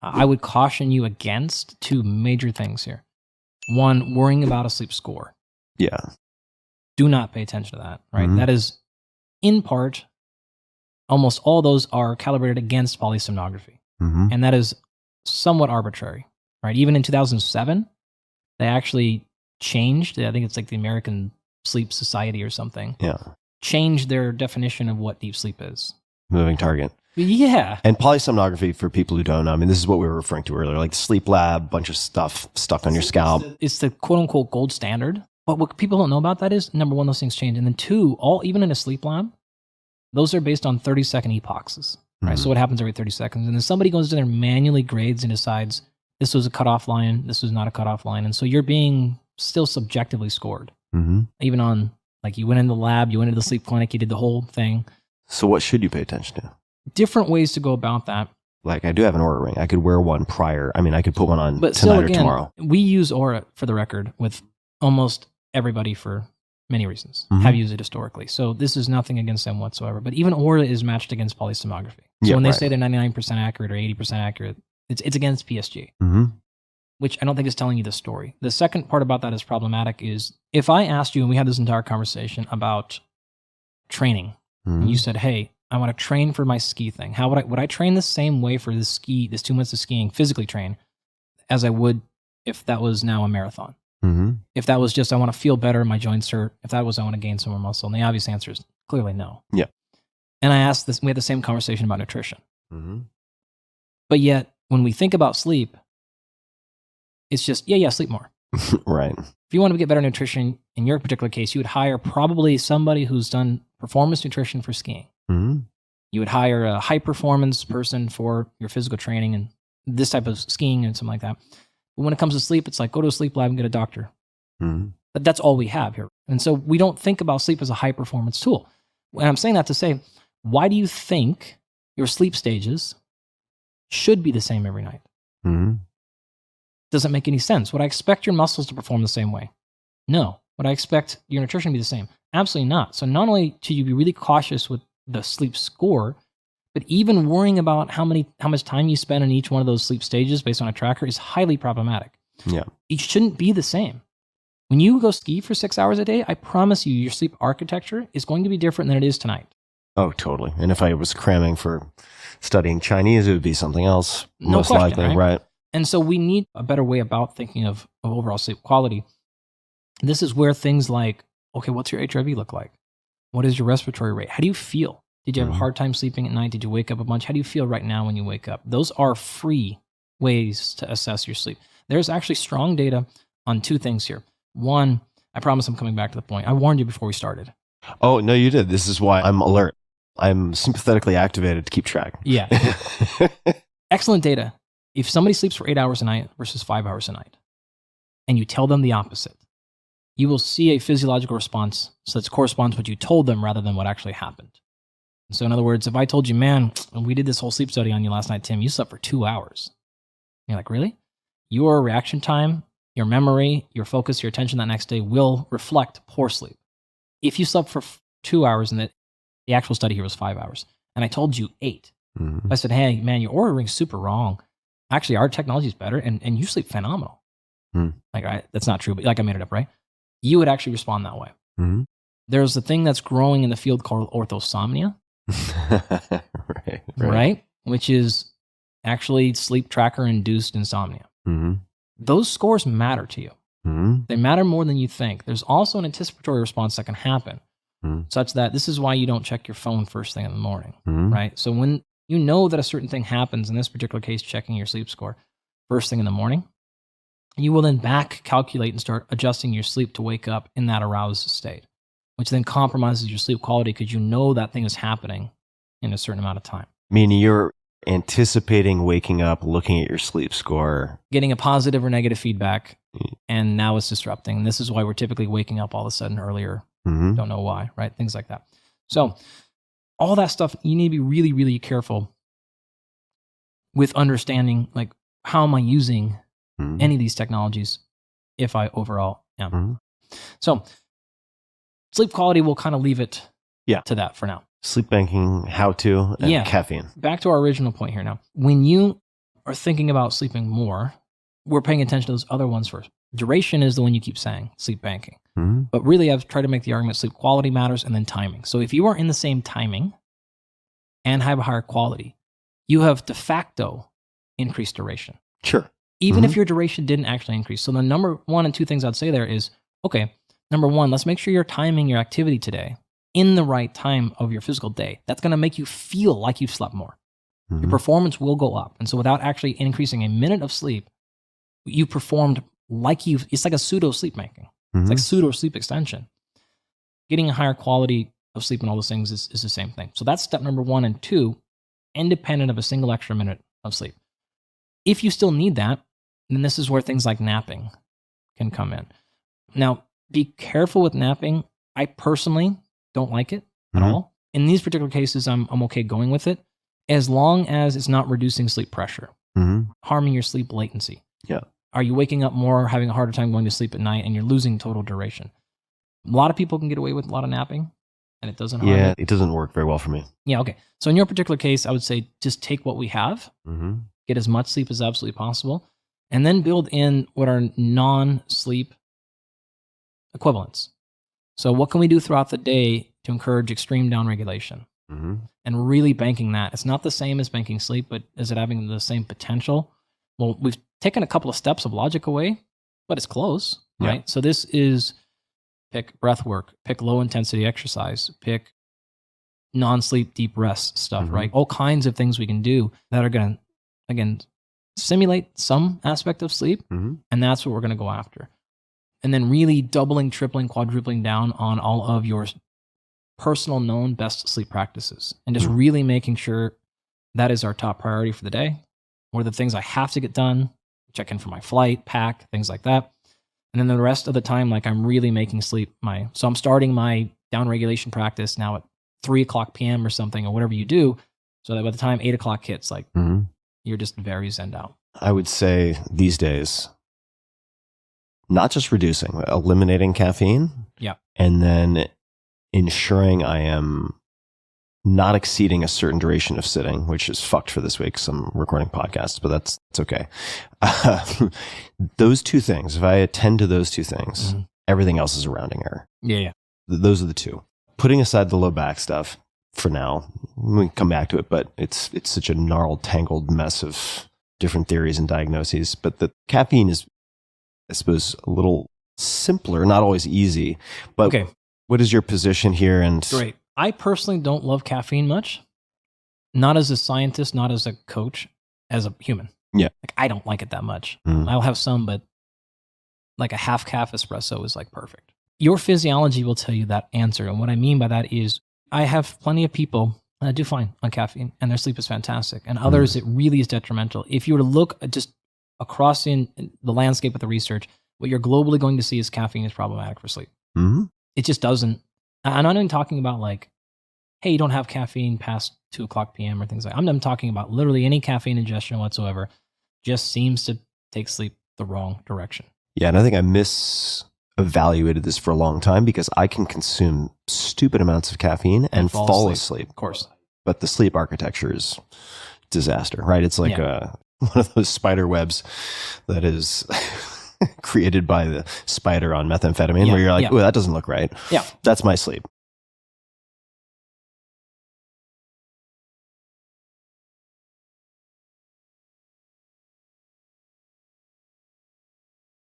I would caution you against two major things here. One, worrying about a sleep score. Yeah. Do not pay attention to that, right? Mhm. That is, in part, almost all those are calibrated against polysomnography. Mhm. And that is somewhat arbitrary, right? Even in 2007, they actually changed, I think it's like the American Sleep Society or something, Yeah. changed their definition of what deep sleep is. Moving target. Yeah. And polysomnography, for people who don't know, I mean, this is what we were referring to earlier, like the sleep lab, bunch of stuff stuck on your scalp. It's the quote unquote gold standard. But what people don't know about that is, number one, those things change. And then two, even in a sleep lab, those are based on 30-second epochs, right? So what happens every 30 seconds? And then somebody goes in there, manually grades and decides this was a cutoff line, this was not a cutoff line. And so you're being still subjectively scored. Mm-hmm. Even on, like, you went in the lab, you went into the sleep clinic, you did the whole thing. So what should you pay attention to? Different ways to go about that. Like, I do have an Oura ring. I could wear one prior. I mean, I could put one on But tonight still, or again, tomorrow. we use Oura, for the record, with almost everybody for many reasons. Have used it historically. So this is nothing against them whatsoever. But even Oura is matched against polysomnography. So when they say they're 99% accurate or 80% accurate, it's against PSG, which I don't think is telling you the story. The second part about that is problematic is, if I asked you, and we had this entire conversation about training, and you said, hey, I want to train for my ski thing. How would I train the same way for this 2 months of skiing, physically train, as I would if that was now a marathon? If that was just, I want to feel better, my joints hurt. If that was, I want to gain some more muscle. And the obvious answer is clearly no. Yeah. And I asked this, we had the same conversation about nutrition. But yet, when we think about sleep, it's just, sleep more. Right. If you want to get better nutrition, in your particular case, you would hire probably somebody who's done performance nutrition for skiing. You would hire a high performance person for your physical training and this type of skiing and something like that. But when it comes to sleep, it's like, go to a sleep lab and get a doctor. But that's all we have here. And so we don't think about sleep as a high performance tool. And I'm saying that to say, why do you think your sleep stages should be the same every night? Doesn't make any sense. Would I expect your muscles to perform the same way? No. Would I expect your nutrition to be the same? Absolutely not. So not only should you be really cautious with the sleep score, but even worrying about how much time you spend in each one of those sleep stages based on a tracker is highly problematic. Yeah. It shouldn't be the same. When you go ski for 6 hours a day, I promise you, your sleep architecture is going to be different than it is tonight. Oh, totally. And if I was cramming for studying Chinese, it would be something else, No most question, likely, right? And so we need a better way about thinking of overall sleep quality. This is where things like, okay, what's your HRV look like? What is your respiratory rate? How do you feel? Did you have a hard time sleeping at night? Did you wake up a bunch? How do you feel right now when you wake up? Those are free ways to assess your sleep. There's actually strong data on two things here. One, I promise I'm coming back to the point. I warned you before we started. Oh, no, you did. This is why I'm alert. I'm sympathetically activated to keep track. Yeah. Excellent data. If somebody sleeps for 8 hours a night versus 5 hours a night, and you tell them the opposite, you will see a physiological response so that corresponds to what you told them rather than what actually happened. So in other words, if I told you, man, we did this whole sleep study on you last night, Tim, you slept for 2 hours. You're like, really? Your reaction time, your memory, your focus, your attention that next day will reflect poor sleep. If you slept for 2 hours and the actual study here was 5 hours, and I told you 8, I said, hey, man, your Oura ring's super wrong. Actually, our technology is better, and you sleep phenomenal. Like, that's not true, but like I made it up, right? You would actually respond that way. There's a thing that's growing in the field called orthosomnia, right? Which is actually sleep tracker induced insomnia. Those scores matter to you. They matter more than you think. There's also an anticipatory response that can happen, such that this is why you don't check your phone first thing in the morning, right? So when you know that a certain thing happens, in this particular case, checking your sleep score first thing in the morning, you will then back calculate and start adjusting your sleep to wake up in that aroused state, which then compromises your sleep quality because you know that thing is happening in a certain amount of time. Meaning you're anticipating waking up, looking at your sleep score, getting a positive or negative feedback, and now it's disrupting. And this is why we're typically waking up all of a sudden earlier. Don't know why, right? Things like that. So all that stuff, you need to be really, really careful with understanding, like, how am I using any of these technologies if I overall am. So sleep quality, we'll kind of leave it to that for now. Sleep banking, how to, and caffeine. Back to our original point here now. When you are thinking about sleeping more, we're paying attention to those other ones first. Duration is the one you keep saying, sleep banking. Mm-hmm. But really, I've tried to make the argument sleep quality matters and then timing. So if you are in the same timing and have a higher quality, you have de facto increased duration. Sure. Even if your duration didn't actually increase. So the number one and two things I'd say there is, okay, number one, let's make sure you're timing your activity today in the right time of your physical day. That's going to make you feel like you've slept more. Mm-hmm. Your performance will go up. And so without actually increasing a minute of sleep, you performed like it's like a pseudo sleep making. Mm-hmm. It's like pseudo sleep extension. Getting a higher quality of sleep and all those things is the same thing. So that's step number one and two, independent of a single extra minute of sleep. If you still need that, then this is where things like napping can come in. Now, be careful with napping. I personally don't like it at all. In these particular cases, I'm okay going with it as long as it's not reducing sleep pressure, harming your sleep latency. Yeah. Are you waking up more, having a harder time going to sleep at night, and you're losing total duration? A lot of people can get away with a lot of napping, and it doesn't harm Yeah, it doesn't work very well for me. Yeah, okay. So in your particular case, I would say just take what we have, get as much sleep as absolutely possible, and then build in what are non-sleep equivalents. So what can we do throughout the day to encourage extreme downregulation? And really banking that. It's not the same as banking sleep, but is it having the same potential? Well, we've taken a couple of steps of logic away, but it's close, right? Yeah. So this is pick breath work, pick low intensity exercise, pick non-sleep deep rest stuff, right? All kinds of things we can do that are going to, again, simulate some aspect of sleep, and that's what we're going to go after. And then really doubling, tripling, quadrupling down on all of your personal known best sleep practices, and just really making sure that is our top priority for the day. What are the things I have to get done? Check in for my flight, pack, things like that. And then the rest of the time, like I'm really making sleep so I'm starting my downregulation practice now at 3:00 p.m. or something, or whatever you do, so that by the time 8 o'clock hits, like you're just very zen'd out. I would say these days, not just reducing, eliminating caffeine. Yeah. And then ensuring I am not exceeding a certain duration of sitting, which is fucked for this week. So I'm recording podcasts, but it's okay. Those two things, if I attend to those two things, everything else is a rounding error. Yeah. Those are the two. Putting aside the low back stuff for now, we can come back to it, but it's such a gnarled, tangled mess of different theories and diagnoses. But the caffeine is, I suppose, a little simpler, not always easy. But okay. What is your position here? And great. I personally don't love caffeine much. Not as a scientist, not as a coach, as a human. Yeah. Like I don't like it that much. I'll have some, but like a half calf espresso is like perfect. Your physiology will tell you that answer. And what I mean by that is I have plenty of people that do fine on caffeine and their sleep is fantastic. And others, it really is detrimental. If you were to look just across in the landscape of the research, what you're globally going to see is caffeine is problematic for sleep. It just doesn't. I'm not even talking about like, hey, you don't have caffeine past 2:00 p.m. or things like that. I'm talking about literally any caffeine ingestion whatsoever just seems to take sleep the wrong direction. Yeah, and I think I misevaluated this for a long time because I can consume stupid amounts of caffeine and fall asleep. Of course. But the sleep architecture is disaster, right? It's like one of those spider webs that is created by the spider on methamphetamine where you're like, oh, that doesn't look right. Yeah. That's my sleep.